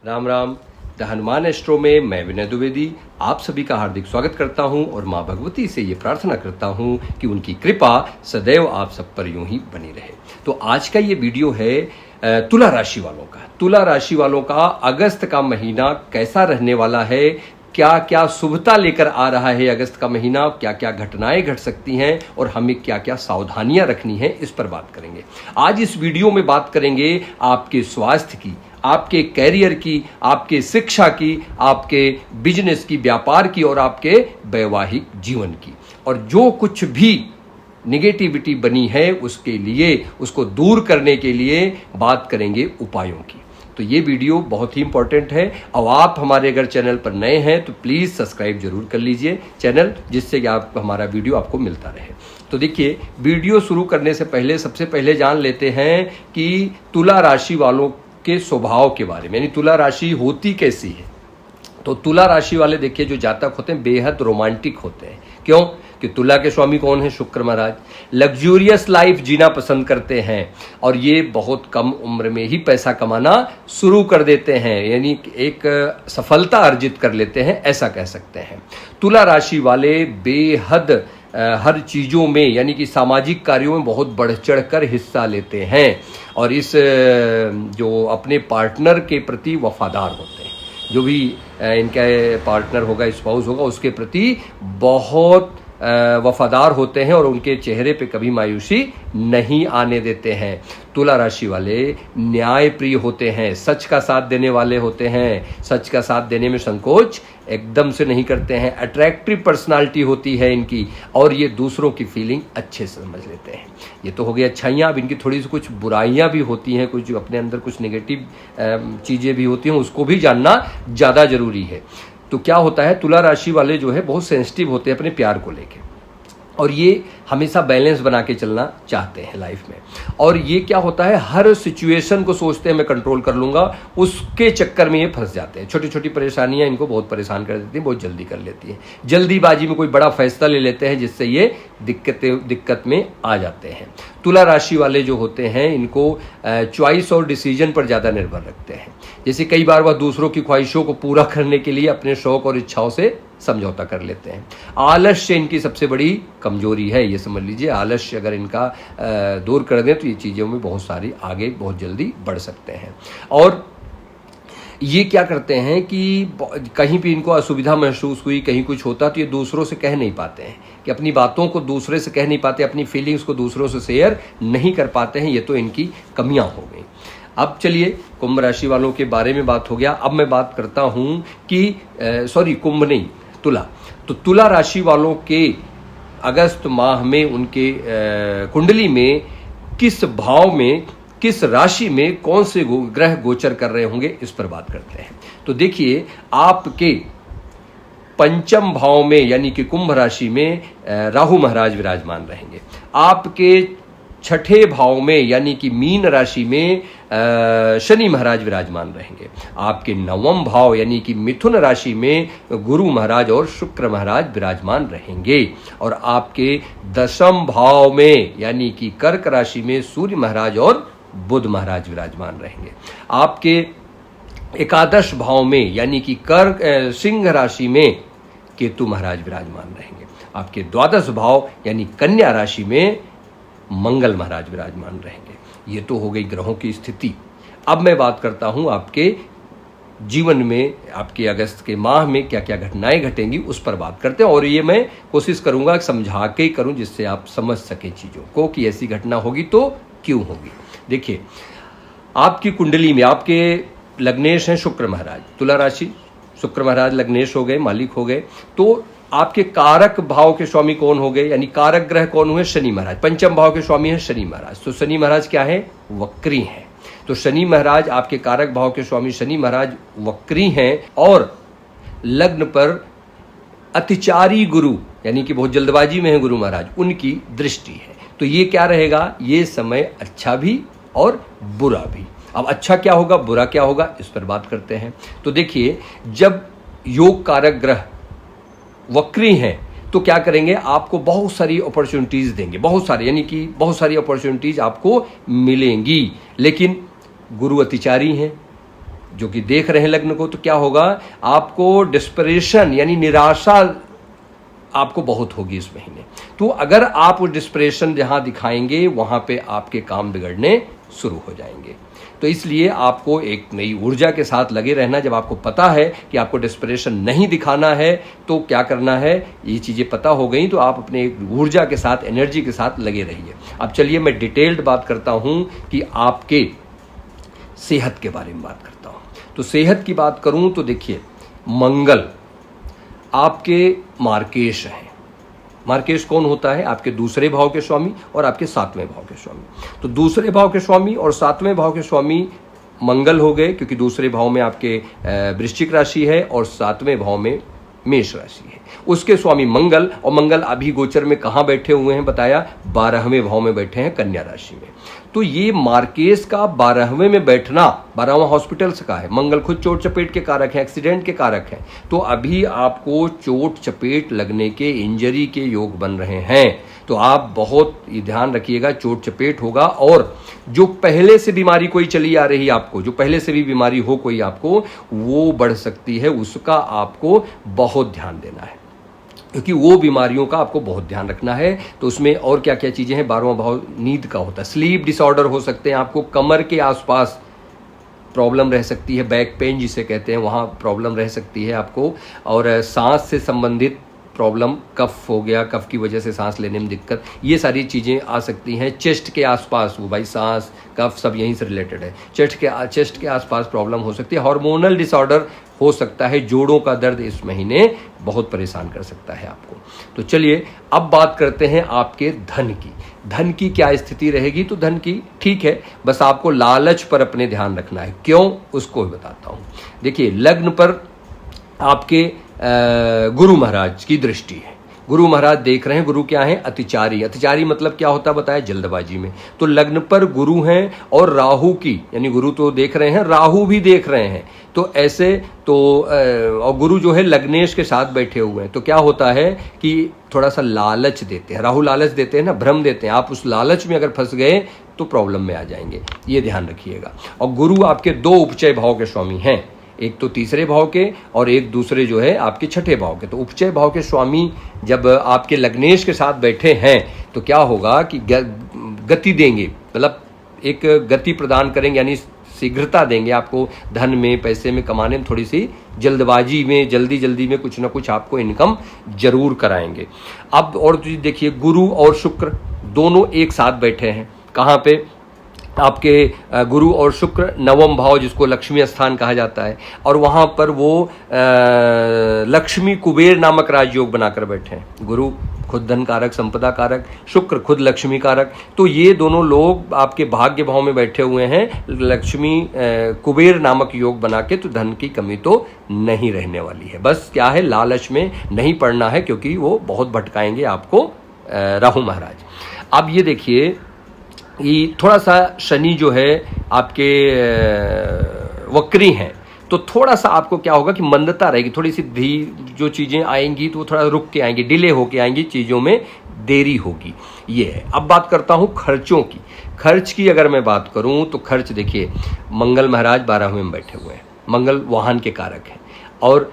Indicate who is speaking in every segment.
Speaker 1: Ram Ram. The Hanuman astro में मैं विनय द्विवेदी आप सभी का हार्दिक स्वागत करता हूं और मां भगवती से ये प्रार्थना करता हूं कि उनकी कृपा सदैव आप सब पर यूं ही बनी रहे। तो आज का ये वीडियो है तुला राशि वालों का। तुला राशि वालों का अगस्त का महीना कैसा रहने वाला है, क्या क्या शुभता लेकर आ रहा है अगस्त का महीना, क्या क्या घटनाएं घट सकती हैं और हमें क्या क्या सावधानियां रखनी है, इस पर बात करेंगे। आज इस वीडियो में बात करेंगे आपके स्वास्थ्य की, आपके कैरियर की, आपके शिक्षा की, आपके बिजनेस की, व्यापार की और आपके वैवाहिक जीवन की। और जो कुछ भी निगेटिविटी बनी है उसके लिए, उसको दूर करने के लिए बात करेंगे उपायों की। तो ये वीडियो बहुत ही इंपॉर्टेंट है और आप हमारे अगर चैनल पर नए हैं तो प्लीज़ सब्सक्राइब जरूर कर लीजिए चैनल, जिससे कि आप हमारा वीडियो आपको मिलता रहे। तो देखिए, वीडियो शुरू करने से पहले सबसे पहले जान लेते हैं कि तुला राशि वालों के स्वभाव के बारे में, यानी तुला राशि होती कैसी है। तो तुला राशि वाले देखिए जो जातक होते हैं बेहद रोमांटिक होते हैं। क्यों? कि तुला के स्वामी कौन है? शुक्र महाराज। लग्जूरियस लाइफ जीना पसंद करते हैं और ये बहुत कम उम्र में ही पैसा कमाना शुरू कर देते हैं, यानी एक सफलता अर्जित कर लेते हैं, ऐसा कह सकते हैं। तुला राशि वाले बेहद हर चीज़ों में, यानी कि सामाजिक कार्यों में बहुत बढ़ चढ़ कर हिस्सा लेते हैं और इस जो अपने पार्टनर के प्रति वफादार होते हैं। जो भी इनका पार्टनर होगा, स्पाउस होगा, उसके प्रति बहुत वफादार होते हैं और उनके चेहरे पे कभी मायूसी नहीं आने देते हैं। तुला राशि वाले न्याय प्रिय होते हैं, सच का साथ देने वाले होते हैं, सच का साथ देने में संकोच एकदम से नहीं करते हैं। अट्रैक्टिव पर्सनालिटी होती है इनकी और ये दूसरों की फीलिंग अच्छे से समझ लेते हैं। ये तो हो गई अच्छाइयाँ। अब इनकी थोड़ी सी कुछ बुराइयाँ भी होती हैं, कुछ अपने अंदर कुछ नेगेटिव चीज़ें भी होती हैं, उसको भी जानना ज़्यादा जरूरी है। तो क्या होता है, तुला राशि वाले जो है बहुत सेंसिटिव होते हैं अपने प्यार को लेके और ये हमेशा बैलेंस बना के चलना चाहते हैं लाइफ में। और ये क्या होता है, हर सिचुएशन को सोचते हैं मैं कंट्रोल कर लूँगा, उसके चक्कर में ये फंस जाते हैं। छोटी छोटी परेशानियां इनको बहुत परेशान कर देती हैं, बहुत जल्दी कर लेती हैं। जल्दीबाजी में कोई बड़ा फैसला ले लेते हैं जिससे ये दिक्कत में आ जाते हैं। तुला राशि वाले जो होते हैं इनको चॉइस और डिसीजन पर ज़्यादा निर्भर रखते हैं। जैसे कई बार वह दूसरों की ख्वाहिशों को पूरा करने के लिए अपने शौक और इच्छाओं से समझौता कर लेते हैं। आलस्य इनकी सबसे बड़ी कमजोरी है, ये समझ लीजिए। आलस्य अगर इनका दूर कर दें तो ये चीज़ों में बहुत सारी आगे बहुत जल्दी बढ़ सकते हैं। और ये क्या करते हैं कि कहीं भी इनको असुविधा महसूस हुई, कहीं कुछ होता तो ये दूसरों से कह नहीं पाते हैं, कि अपनी बातों को दूसरे से कह नहीं पाते, अपनी फीलिंग्स को दूसरों से शेयर नहीं कर पाते हैं। ये तो इनकी कमियां हो गई। अब चलिए कुंभ राशि वालों के बारे में बात हो गया। अब मैं बात करता हूं कि कुंभ नहीं, तुला। तो तुला राशि वालों के अगस्त माह में उनके कुंडली में किस भाव में, किस राशि में कौन से ग्रह गोचर कर रहे होंगे, इस पर बात करते हैं। तो देखिए, आपके पंचम भाव में यानी कि कुंभ राशि में राहु महाराज विराजमान रहेंगे। आपके छठे भाव में यानी कि मीन राशि में शनि महाराज विराजमान रहेंगे। आपके नवम भाव यानी कि मिथुन राशि में गुरु महाराज और शुक्र महाराज विराजमान रहेंगे। और आपके दशम भाव में यानी कि कर्क राशि में सूर्य महाराज और बुध महाराज विराजमान रहेंगे। आपके एकादश भाव में यानी कि सिंह राशि में केतु महाराज विराजमान रहेंगे। आपके द्वादश भाव यानी कन्या राशि में मंगल महाराज विराजमान रहेंगे। ये तो हो गई ग्रहों की स्थिति। अब मैं बात करता हूं आपके जीवन में, आपके अगस्त के माह में क्या क्या घटनाएं घटेंगी, उस पर बात करते हैं। और ये मैं कोशिश करूंगा समझा के करूं जिससे आप समझ सके चीज़ों को कि ऐसी घटना होगी तो क्यों होगी। देखिए, आपकी कुंडली में आपके लग्नेश हैं शुक्र महाराज, तुला राशि, शुक्र महाराज लग्नेश हो गए, मालिक हो गए। तो आपके कारक भाव के स्वामी कौन हो गए, यानी कारक ग्रह कौन हुए? शनि महाराज। पंचम भाव के स्वामी हैं शनि महाराज। तो शनि महाराज क्या है? वक्री हैं। तो शनि महाराज, आपके कारक भाव के स्वामी शनि महाराज वक्री हैं और लग्न पर अतिचारी गुरु यानी कि बहुत जल्दबाजी में है गुरु महाराज, उनकी दृष्टि है। तो ये क्या रहेगा, ये समय अच्छा भी और बुरा भी। अब अच्छा क्या होगा, बुरा क्या होगा, इस पर बात करते हैं। तो देखिए, जब योग कारक ग्रह वक्री हैं तो क्या करेंगे, आपको बहुत सारी अपॉर्चुनिटीज देंगे, बहुत सारी, यानी कि बहुत सारी अपॉर्चुनिटीज आपको मिलेंगी। लेकिन गुरु अतिचारी हैं, जो कि देख रहे हैं लग्न को, तो क्या होगा, आपको डिस्परेशन यानी निराशा आपको बहुत होगी इस महीने। तो अगर आप वो डिस्परेशन जहां दिखाएंगे वहां पे आपके काम बिगड़ने शुरू हो जाएंगे। तो इसलिए आपको एक नई ऊर्जा के साथ लगे रहना। जब आपको पता है कि आपको डिस्परेशन नहीं दिखाना है तो क्या करना है, ये चीज़ें पता हो गई तो आप अपने ऊर्जा के साथ, एनर्जी के साथ लगे रहिए। अब चलिए मैं डिटेल्ड बात करता हूं कि आपके सेहत के बारे में बात करता हूं। तो सेहत की बात करूं तो देखिए, मंगल आपके मार्केश हैं। मार्केश कौन होता है, आपके दूसरे भाव के स्वामी और आपके सातवें भाव के स्वामी। तो दूसरे भाव के स्वामी और सातवें भाव के स्वामी मंगल हो गए, क्योंकि दूसरे भाव में आपके वृश्चिक राशि है और सातवें भाव में मेष राशि है। उसके स्वामी मंगल, और मंगल अभी गोचर में कहाँ बैठे हुए हैं बताया, 12वें भाव में बैठे हैं कन्या राशि में। तो ये मार्केश का 12वें में बैठना, 12वां हॉस्पिटल्स का है। मंगल खुद चोट चपेट के कारक है, एक्सीडेंट के कारक है। तो अभी आपको चोट चपेट लगने के, इंजरी के योग बन रहे हैं। तो आप बहुत ध्यान रखिएगा, चोट चपेट होगा। और जो पहले से बीमारी कोई चली आ रही आपको, जो पहले से भी बीमारी हो कोई आपको, वो बढ़ सकती है, उसका आपको बहुत ध्यान देना है, क्योंकि वो बीमारियों का आपको बहुत ध्यान रखना है। तो उसमें और क्या क्या चीज़ें हैं, 12वां भाव नींद का होता है, स्लीप डिसऑर्डर हो सकते हैं, आपको कमर के आसपास प्रॉब्लम रह सकती है, बैक पेन जिसे कहते हैं वहाँ प्रॉब्लम रह सकती है आपको, और सांस से संबंधित प्रॉब्लम, कफ हो गया, कफ की वजह से सांस लेने में दिक्कत, ये सारी चीज़ें आ सकती हैं। चेस्ट के आसपास, वो भाई सांस कफ सब यहीं से रिलेटेड है, चेस्ट के आसपास प्रॉब्लम हो सकती है। हार्मोनल डिसऑर्डर हो सकता है, जोड़ों का दर्द इस महीने बहुत परेशान कर सकता है आपको। तो चलिए अब बात करते हैं आपके धन की। धन की क्या स्थिति रहेगी, तो धन की ठीक है, बस आपको लालच पर अपने ध्यान रखना है। क्यों, उसको बताता हूँ। देखिए, लग्न पर आपके गुरु महाराज की दृष्टि है। गुरु महाराज देख रहे हैं, गुरु क्या है, अतिचारी। अतिचारी मतलब क्या होता है बताया, जल्दबाजी में। तो लग्न पर गुरु हैं और राहु की, यानी गुरु तो देख रहे हैं, राहु भी देख रहे हैं। तो ऐसे तो और गुरु जो है लग्नेश के साथ बैठे हुए हैं। तो क्या होता है कि थोड़ा सा लालच देते हैं, राहु लालच देते हैं ना, भ्रम देते हैं। आप उस लालच में अगर फंस गए तो प्रॉब्लम में आ जाएंगे, ये ध्यान रखिएगा। और गुरु आपके 2 उपचय भाव के स्वामी हैं, एक तो तीसरे भाव के और एक दूसरे जो है आपके छठे भाव के। तो उपचय भाव के स्वामी जब आपके लग्नेश के साथ बैठे हैं तो क्या होगा कि गति देंगे, मतलब एक गति प्रदान करेंगे, यानी शीघ्रता देंगे आपको धन में, पैसे में, कमाने में। थोड़ी सी जल्दबाजी में, जल्दी में कुछ ना कुछ आपको इनकम जरूर कराएंगे। अब और देखिए, गुरु और शुक्र दोनों एक साथ बैठे हैं। कहाँ पे, आपके गुरु और शुक्र 9वां भाव, जिसको लक्ष्मी स्थान कहा जाता है, और वहाँ पर वो लक्ष्मी कुबेर नामक राजयोग बनाकर बैठे हैं। गुरु खुद धन कारक, संपदा कारक, शुक्र खुद लक्ष्मी कारक। तो ये दोनों लोग आपके भाग्य भाव में बैठे हुए हैं, लक्ष्मी कुबेर नामक योग बना के। तो धन की कमी तो नहीं रहने वाली है, बस क्या है, लालच में नहीं पड़ना है, क्योंकि वो बहुत भटकाएंगे आपको राहु महाराज। अब ये देखिए, ये थोड़ा सा शनि जो है आपके वक्री हैं, तो थोड़ा सा आपको क्या होगा कि मंदता रहेगी, थोड़ी सी जो चीज़ें आएंगी तो वो थोड़ा रुक के आएंगी, डिले होके आएंगी, चीज़ों में देरी होगी, ये है। अब बात करता हूँ खर्चों की। खर्च की अगर मैं बात करूँ तो खर्च देखिए, मंगल महाराज 12वें में बैठे हुए हैं, मंगल वाहन के कारक हैं, और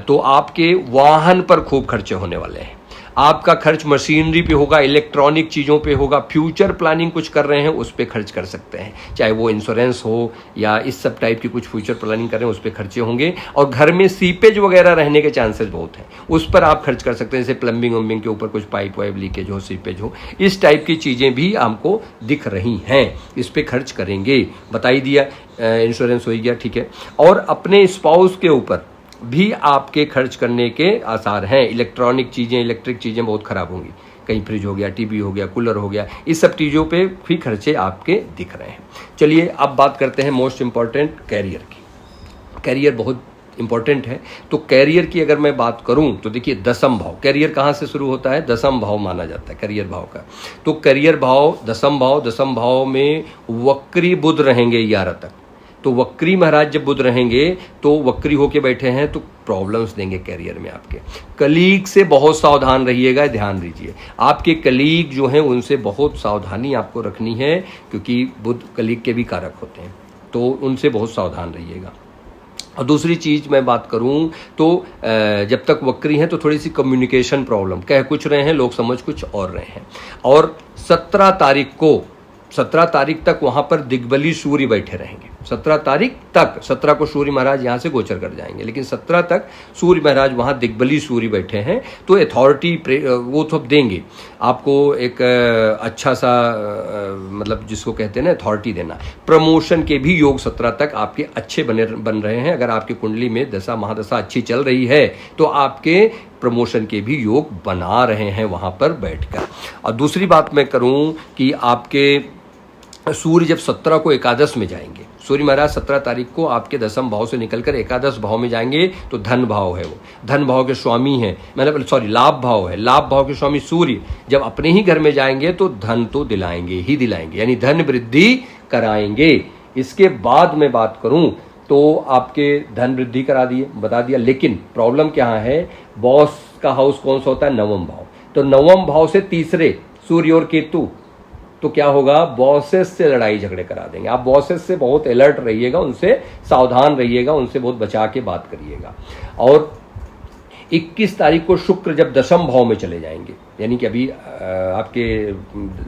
Speaker 1: तो आपके वाहन पर खूब खर्चे होने वाले हैं। आपका खर्च मशीनरी पे होगा, इलेक्ट्रॉनिक चीज़ों पे होगा, फ्यूचर प्लानिंग कुछ कर रहे हैं उस पे खर्च कर सकते हैं, चाहे वो इंश्योरेंस हो या इस सब टाइप की कुछ फ्यूचर प्लानिंग कर रहे हैं उस पे खर्चे होंगे। और घर में सीपेज वगैरह रहने के चांसेस बहुत हैं, उस पर आप खर्च कर सकते हैं, जैसे प्लम्बिंग वम्बिंग के ऊपर कुछ पाइप वाइप लीकेज हो, सीपेज हो, इस टाइप की चीज़ें भी हमको दिख रही हैं, इस पर खर्च करेंगे। बता ही दिया, इंश्योरेंस हो गया, ठीक है। और अपने स्पाउस के ऊपर भी आपके खर्च करने के आसार हैं। इलेक्ट्रॉनिक चीज़ें, इलेक्ट्रिक चीज़ें बहुत ख़राब होंगी, कहीं फ्रिज हो गया, टीवी हो गया, कूलर हो गया, इस सब चीज़ों पे भी खर्चे आपके दिख रहे हैं। चलिए अब बात करते हैं मोस्ट इम्पॉर्टेंट कैरियर की। कैरियर बहुत इंपॉर्टेंट है। तो कैरियर की अगर मैं बात करूं तो देखिए, 10वां भाव, कैरियर कहाँ से शुरू होता है, 10वां भाव माना जाता है कैरियर भाव का। तो कैरियर भाव 10वां भाव में वक्री बुध रहेंगे 11 तक। तो वक्री महाराज जब बुध रहेंगे तो वक्री होके बैठे हैं तो प्रॉब्लम्स देंगे कैरियर में आपके। कलीग से बहुत सावधान रहिएगा, ध्यान दीजिए। आपके कलीग जो हैं उनसे बहुत सावधानी आपको रखनी है, क्योंकि बुध कलीग के भी कारक होते हैं, तो उनसे बहुत सावधान रहिएगा। और दूसरी चीज मैं बात करूं तो जब तक वक्री हैं तो थोड़ी सी कम्युनिकेशन प्रॉब्लम, कह कुछ रहे हैं लोग समझ कुछ और रहे हैं। और 17 तारीख तक वहां पर दिग्बली सूर्य बैठे रहेंगे। 17 तारीख तक, 17 को सूर्य महाराज यहां से गोचर कर जाएंगे, लेकिन 17 तक सूर्य महाराज वहां दिग्बली सूर्य बैठे हैं। तो अथॉरिटी वो तो देंगे आपको, एक अच्छा सा मतलब जिसको कहते हैं ना अथॉरिटी देना। प्रमोशन के भी योग 17 तक आपके अच्छे बन रहे हैं। अगर आपकी कुंडली में दशा महादशा अच्छी चल रही है तो आपके प्रमोशन के भी योग बना रहे हैं वहां पर बैठकर। और दूसरी बात मैं करूं कि आपके सूर्य जब 17 को एकादश में जाएंगे, सूर्य महाराज 17 तारीख को आपके 10वें भाव से निकलकर एकादश भाव में जाएंगे, तो धन भाव है, वो धन भाव के स्वामी हैं, मतलब सॉरी लाभ भाव है, लाभ भाव के स्वामी सूर्य जब अपने ही घर में जाएंगे तो धन तो दिलाएंगे ही दिलाएंगे, यानी धन वृद्धि कराएंगे। इसके बाद मैं बात करूं तो आपके धन वृद्धि करा दिए, बता दिया, लेकिन प्रॉब्लम क्या है, बॉस का हाउस कौन सा होता है, 9वां भाव। तो 9वां भाव से तीसरे सूर्य और केतु, तो क्या होगा, बॉसेस से लड़ाई झगड़े करा देंगे। आप बॉसेस से बहुत अलर्ट रहिएगा, उनसे सावधान रहिएगा, उनसे बहुत बचा के बात करिएगा। और 21 तारीख को शुक्र जब 10वें भाव में चले जाएंगे, यानी कि अभी आपके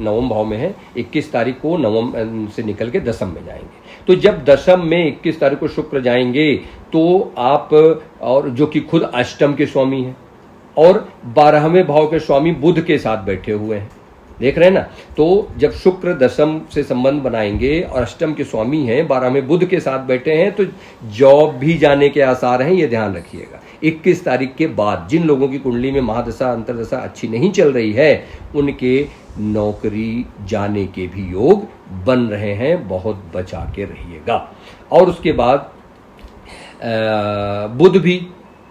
Speaker 1: 9वें भाव में है, 21 तारीख को 9वें से निकल के 10वें में जाएंगे। तो जब 10वें में 21 तारीख को शुक्र जाएंगे तो आप, और जो कि खुद अष्टम के स्वामी हैं और 12वें भाव के स्वामी बुध के साथ बैठे हुए हैं, देख रहे हैं ना। तो जब शुक्र 10वें से संबंध बनाएंगे और अष्टम के स्वामी हैं, 12वें बुध के साथ बैठे हैं, तो जॉब भी जाने के आसार हैं, ये ध्यान रखिएगा। 21 तारीख के बाद जिन लोगों की कुंडली में महादशा अंतरदशा अच्छी नहीं चल रही है, उनके नौकरी जाने के भी योग बन रहे हैं, बहुत बचा के रहिएगा। और उसके बाद बुध भी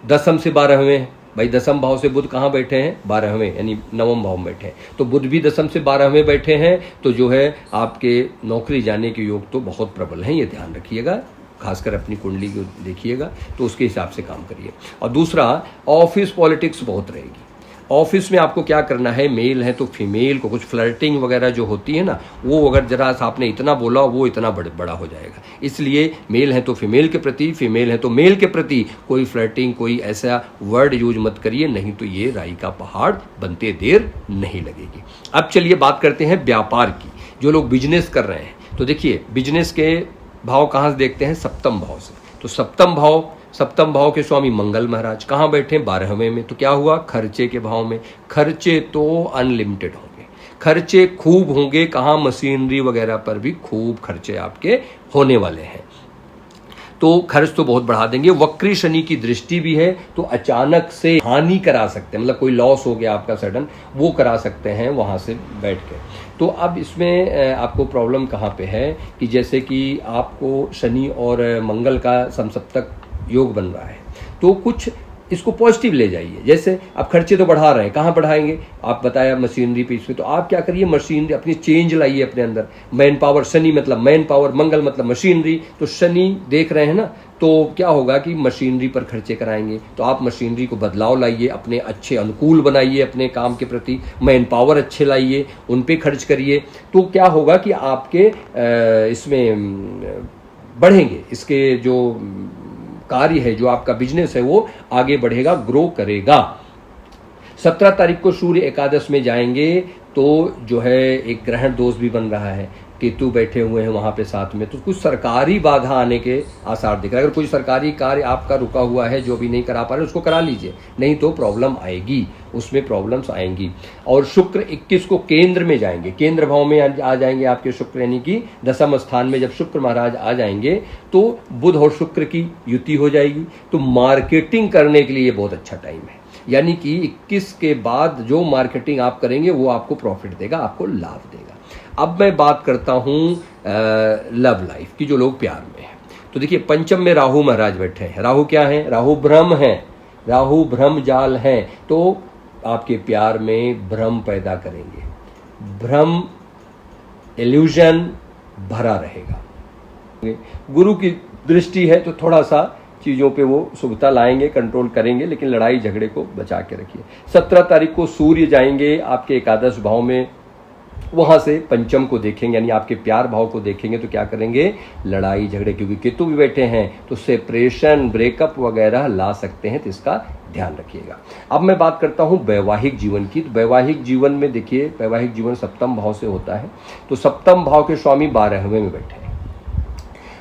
Speaker 1: 10वें से 12वें है, भाई 10वें भाव से बुध कहाँ बैठे हैं, 12वें, यानी 9वें भाव में बैठे हैं। तो बुध भी 10वें से 12वें बैठे हैं, तो जो है आपके नौकरी जाने के योग तो बहुत प्रबल हैं, ये ध्यान रखिएगा। खासकर अपनी कुंडली को देखिएगा तो उसके हिसाब से काम करिए। और दूसरा, ऑफिस पॉलिटिक्स बहुत रहेगी। ऑफिस में आपको क्या करना है, मेल है तो फीमेल को कुछ फ्लर्टिंग वगैरह जो होती है ना, वो अगर जरा सा आपने इतना बोला वो इतना बड़ा हो जाएगा। इसलिए मेल है तो फीमेल के प्रति, फीमेल है तो मेल के प्रति कोई फ्लर्टिंग, कोई ऐसा वर्ड यूज मत करिए, नहीं तो ये राई का पहाड़ बनते देर नहीं लगेगी। अब चलिए बात करते हैं व्यापार की। जो लोग बिजनेस कर रहे हैं, तो देखिए बिजनेस के भाव कहाँ से देखते हैं, 7वें भाव से। तो 7वें भाव के स्वामी मंगल महाराज कहाँ बैठे, 12वें में। तो क्या हुआ, खर्चे के भाव में। खर्चे तो अनलिमिटेड होंगे, खर्चे खूब होंगे, कहाँ, मशीनरी वगैरह पर भी खूब खर्चे आपके होने वाले हैं। तो खर्च तो बहुत बढ़ा देंगे। वक्री शनि की दृष्टि भी है, तो अचानक से हानि करा सकते हैं, मतलब कोई लॉस हो गया आपका सडन, वो करा सकते हैं वहां से बैठ के। तो अब इसमें आपको प्रॉब्लम कहाँ पे है कि जैसे कि आपको शनि और मंगल का समसप्तक योग बन रहा है, तो कुछ इसको पॉजिटिव ले जाइए। जैसे आप खर्चे तो बढ़ा रहे हैं, कहाँ बढ़ाएंगे, आप बताया मशीनरी पे, इसमें तो आप क्या करिए, मशीनरी अपनी चेंज लाइए अपने अंदर। मैन पावर, शनि मतलब मैन पावर, मंगल मतलब मशीनरी। तो शनि देख रहे हैं ना, तो क्या होगा कि मशीनरी पर खर्चे कराएंगे, तो आप मशीनरी को बदलाव लाइए, अपने अच्छे अनुकूल बनाइए अपने काम के प्रति, मैन पावर अच्छे लाइए, उन पे खर्च करिए। तो क्या होगा कि आपके इसमें बढ़ेंगे, इसके जो कार्य है, जो आपका बिजनेस है, वो आगे बढ़ेगा, ग्रो करेगा। 17 तारीख को सूर्य एकादश में जाएंगे, तो जो है एक ग्रहण दोष भी बन रहा है, केतु बैठे हुए हैं वहां पे साथ में, तो कुछ सरकारी बाधा आने के आसार दिख रहा है। अगर कोई सरकारी कार्य आपका रुका हुआ है, जो भी नहीं करा पा रहे, उसको करा लीजिए, नहीं तो प्रॉब्लम आएगी, उसमें प्रॉब्लम्स आएंगी। और शुक्र 21 को केंद्र में जाएंगे, केंद्र भाव में आ जाएंगे आपके शुक्र, यानी कि 10वें स्थान में जब शुक्र महाराज आ जाएंगे तो बुध और शुक्र की युति हो जाएगी। तो मार्केटिंग करने के लिए ये बहुत अच्छा टाइम है, यानी कि 21 के बाद जो मार्केटिंग आप करेंगे वो आपको प्रॉफिट देगा, आपको लाभ देगा। अब मैं बात करता हूं लव लाइफ की, जो लोग प्यार में हैं। तो देखिए पंचम में राहु महाराज बैठे हैं। राहु क्या है, राहु भ्रम है, राहु भ्रम जाल है, तो आपके प्यार में भ्रम पैदा करेंगे, भ्रम इल्यूजन भरा रहेगा। गुरु की दृष्टि है तो थोड़ा सा चीज़ों पे वो शुभता लाएंगे, कंट्रोल करेंगे, लेकिन लड़ाई झगड़े को बचा के रखिए। 17 तारीख को सूर्य जाएंगे आपके एकादश भाव में, वहां से पंचम को देखेंगे, यानी आपके प्यार भाव को देखेंगे तो क्या करेंगे, लड़ाई झगड़े, क्योंकि केतु भी बैठे हैं तो सेपरेशन, ब्रेकअप वगैरह ला सकते हैं, तो इसका ध्यान रखिएगा। अब मैं बात करता हूं वैवाहिक जीवन की। तो वैवाहिक जीवन में देखिए, वैवाहिक जीवन सप्तम भाव से होता है, तो सप्तम भाव के स्वामी 12वें में बैठे हैं।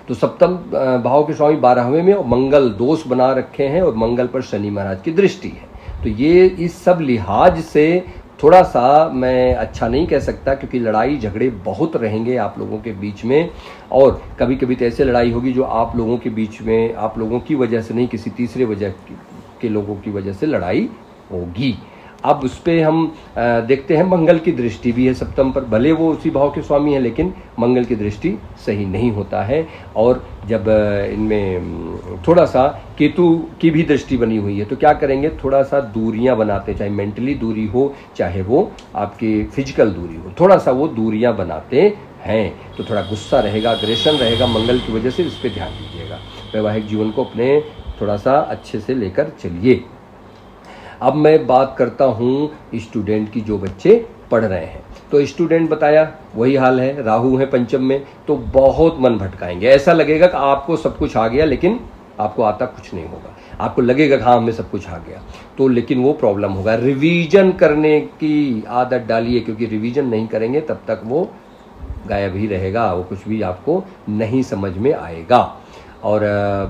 Speaker 1: तो सप्तम भाव के स्वामी 12वें में और मंगल दोष बना रखे हैं और मंगल पर शनि महाराज की दृष्टि है। तो ये इस सब लिहाज से थोड़ा सा मैं अच्छा नहीं कह सकता, क्योंकि लड़ाई झगड़े बहुत रहेंगे आप लोगों के बीच में, और कभी कभी तो ऐसे लड़ाई होगी जो आप लोगों के बीच में, आप लोगों की वजह से नहीं, किसी तीसरे वजह के लोगों की वजह से लड़ाई होगी। अब उस पर हम देखते हैं, मंगल की दृष्टि भी है सप्तम पर, भले वो उसी भाव के स्वामी हैं लेकिन मंगल की दृष्टि सही नहीं होता है। और जब इनमें थोड़ा सा केतु की भी दृष्टि बनी हुई है तो क्या करेंगे, थोड़ा सा दूरियां बनाते, चाहे मेंटली दूरी हो चाहे वो आपकी फिजिकल दूरी हो, थोड़ा सा वो दूरियां बनाते हैं। तो थोड़ा गुस्सा रहेगा, अग्रेशन रहेगा मंगल की वजह से, इस पर ध्यान दीजिएगा। वैवाहिक जीवन को अपने थोड़ा सा अच्छे से लेकर चलिए। अब मैं बात करता हूँ स्टूडेंट की, जो बच्चे पढ़ रहे हैं। तो स्टूडेंट बताया वही हाल है, राहु है पंचम में, तो बहुत मन भटकाएंगे। ऐसा लगेगा कि आपको सब कुछ आ गया लेकिन आपको आता कुछ नहीं होगा। आपको लगेगा कि हाँ हमें सब कुछ आ गया, तो लेकिन वो प्रॉब्लम होगा। रिवीजन करने की आदत डालिए, क्योंकि रिवीजन नहीं करेंगे तब तक वो गायब ही रहेगा, वो कुछ भी आपको नहीं समझ में आएगा। और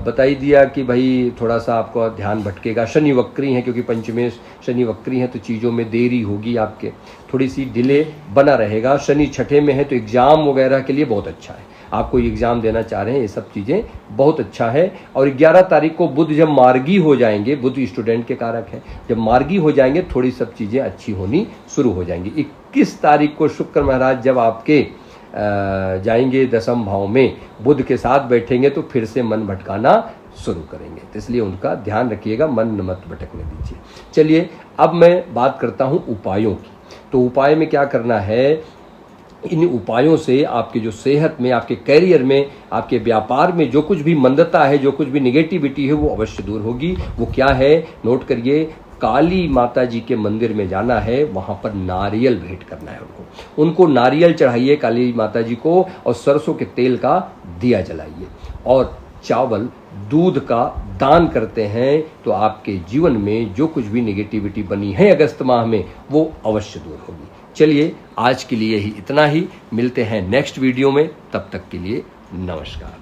Speaker 1: बता ही दिया कि भाई थोड़ा सा आपको ध्यान भटकेगा। शनि वक्री हैं, क्योंकि पंचमेश शनि वक्री हैं तो चीज़ों में देरी होगी, आपके थोड़ी सी डिले बना रहेगा। शनि छठे में है तो एग्ज़ाम वगैरह के लिए बहुत अच्छा है, आप कोई एग्ज़ाम देना चाह रहे हैं, ये सब चीज़ें बहुत अच्छा है। और 11 तारीख को बुध जब मार्गी हो जाएंगे, बुध स्टूडेंट के कारक है, जब मार्गी हो जाएंगे थोड़ी सब चीज़ें अच्छी होनी शुरू हो जाएंगी। 21 तारीख को शुक्र महाराज जब आपके जाएंगे दसम भाव में, बुध के साथ बैठेंगे तो फिर से मन भटकाना शुरू करेंगे, तो इसलिए उनका ध्यान रखिएगा, मन मत भटकने दीजिए। चलिए अब मैं बात करता हूं उपायों की। तो उपाय में क्या करना है, इन उपायों से आपके जो सेहत में, आपके कैरियर में, आपके व्यापार में जो कुछ भी मंदता है, जो कुछ भी निगेटिविटी है, वो अवश्य दूर होगी। वो क्या है, नोट करिए, काली माता जी के मंदिर में जाना है, वहां पर नारियल भेंट करना है उनको नारियल चढ़ाइए काली माता जी को, और सरसों के तेल का दिया जलाइए, और चावल दूध का दान करते हैं तो आपके जीवन में जो कुछ भी निगेटिविटी बनी है अगस्त माह में वो अवश्य दूर होगी। चलिए आज के लिए ही इतना ही, मिलते हैं नेक्स्ट वीडियो में, तब तक के लिए नमस्कार।